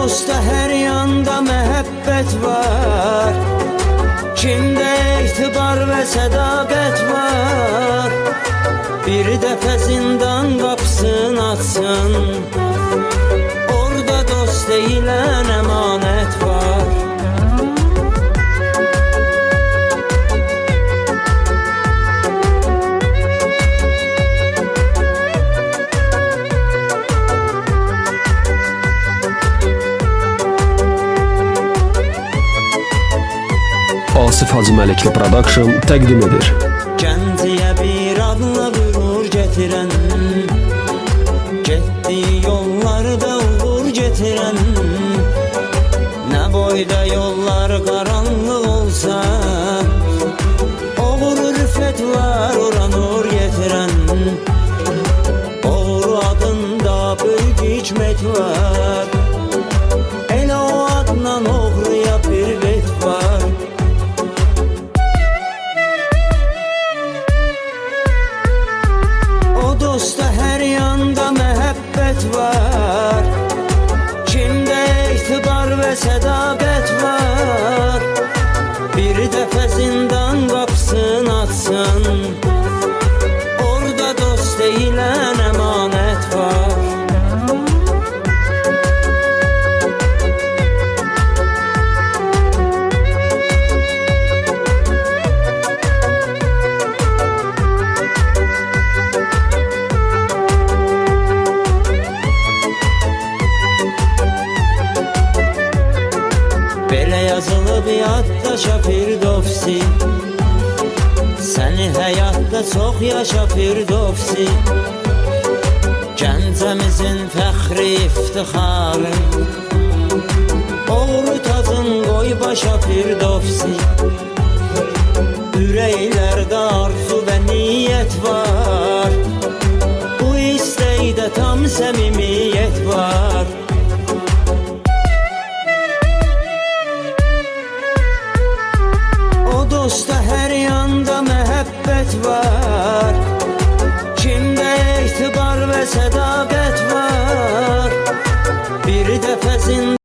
dosta her yanda mehabbet var, kimde itibar ve sadakat var. Bir defa zindan kapısını açsın, orada dost deyilen emanet var. Asif Hacıməlikli Production təqdim edir. Gəncəyə bir adla qürur getirən, getdiyi yollarda uğur getirən. Nə boyda yollar qaranlıq olsa, oğru rüfət var ora nur getirən. Oğru adında böyük hikmət var, elə o adla oğruya bir bet var. Dosta her yanda mehabbet var, kimde itibar ve sadakat var. Bir defa zindan kapısını açsın, orada dost deyilen emanet var. Belə yazılıb yadda Firdovsi, səni həyatda çox yaşa Firdovsi. Gəncəmizin fəxri iftixarı, oğru tacın qoy başa Firdovsi. Ürəklərdə arzu və niyyət var, bu istəkdə tam səmimiyyət var. Dosta her yanda mehabbet var,